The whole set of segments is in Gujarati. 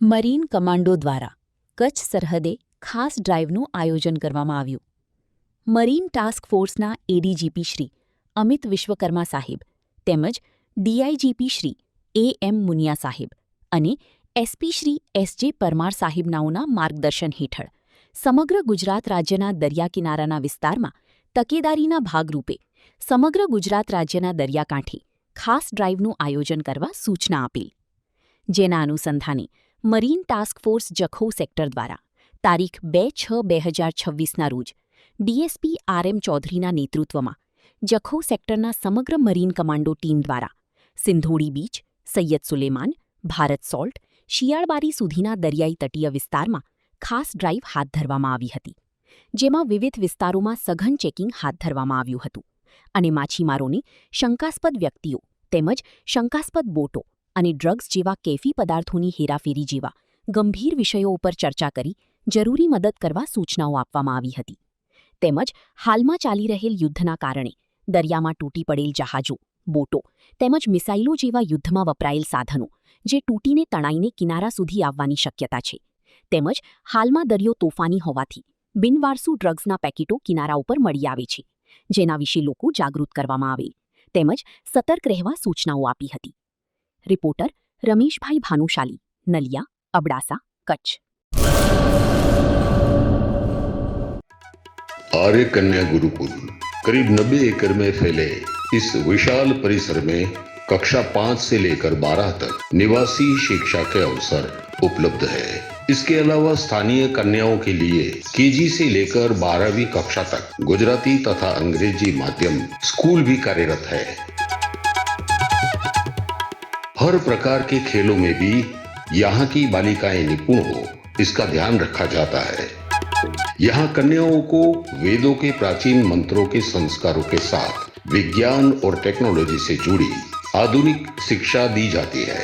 મરીન કમાન્ડો દ્વારા કચ્છ સરહદે ખાસ ડ્રાઇવનું આયોજન કરવામાં આવ્યું. મરીન ટાસ્ક ફોર્સના એડીજીપી શ્રી અમિત વિશ્વકર્મા સાહેબ તેમજ ડીઆઈજીપી શ્રી એ.એમ. મુનિયા સાહેબ અને એસપી શ્રી એસ.જે. પરમાર સાહેબનાઓના માર્ગદર્શન હેઠળ સમગ્ર ગુજરાત રાજ્યના દરિયા કિનારાના વિસ્તારમાં તકેદારીના ભાગરૂપે સમગ્ર ગુજરાત રાજ્યના દરિયાકાંઠે ખાસ ડ્રાઇવનું આયોજન કરવા સૂચના આપેલ. જેના અનુસંધાને marine task force Jakhau sector દ્વારા તારીખ 2/6/2026ના રોજ ડીએસપી આર.એમ. ચૌધરીના નેતૃત્વમાં જખૌ સેક્ટરના સમગ્ર મરીન કમાન્ડો ટીમ દ્વારા સિંધોડી બીચ, સૈયદ સુલેમાન, ભારત સોલ્ટ, શિયાળબારી સુધીના દરિયાઈ તટીય વિસ્તારમાં ખાસ ડ્રાઇવ હાથ ધરવામાં આવી હતી. જેમાં વિવિધ વિસ્તારોમાં સઘન ચેકિંગ હાથ ધરવામાં આવ્યું હતું અને માછીમારોને શંકાસ્પદ વ્યક્તિઓ તેમજ શંકાસ્પદ બોટો અને ડ્રગ્સ જેવા કેફી પદાર્થોની હેરાફેરી જેવા ગંભીર વિષયો ઉપર ચર્ચા કરી જરૂરી મદદ કરવા સૂચનાઓ આપવામાં આવી હતી. તેમજ હાલમાં ચાલી રહેલ યુદ્ધના કારણે દરિયામાં તૂટી પડેલ જહાજો, બોટો તેમજ મિસાઇલો જેવા યુદ્ધમાં વપરાયેલ સાધનો જે તૂટીને તણાઈને કિનારા સુધી આવવાની શક્યતા છે. તેમજ હાલમાં દરિયો તોફાની હોવાથી બિનવારસુ ડ્રગ્સના પેકેટો કિનારા ઉપર મળી આવે છે, જેના વિશે લોકો જાગૃત કરવામાં આવે તેમજ સતર્ક રહેવા સૂચનાઓ આપી હતી. રિપોર્ટર રમેશભાઈ ભાનુશાલી, નલિયા, અબડાસા, कच्छ. आर्य कन्या गुरुकुल करीब 90 एकड़ में फैले इस विशाल परिसर में कक्षा 5 से लेकर 12 तक निवासी शिक्षा के अवसर उपलब्ध है. इसके अलावा स्थानीय कन्याओं के लिए केजी से लेकर 12वीं कक्षा तक गुजराती तथा अंग्रेजी माध्यम स्कूल भी कार्यरत है. हर प्रकार के खेलों में भी यहाँ की बालिकाएं निपुण हो, इसका ध्यान रखा जाता है. यहाँ कन्याओं को वेदों के प्राचीन मंत्रों के संस्कारों के साथ विज्ञान और टेक्नोलॉजी से जुड़ी आधुनिक शिक्षा दी जाती है.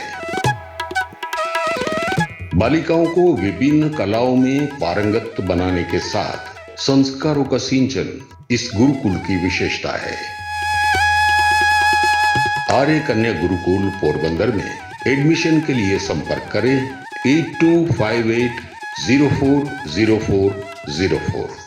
बालिकाओं को विभिन्न कलाओं में पारंगत बनाने के साथ संस्कारों का सिंचन इस गुरुकुल की विशेषता है. आर्य कन्या गुरुकुल पोरबंदर में एडमिशन के लिए संपर्क करें 8258040404.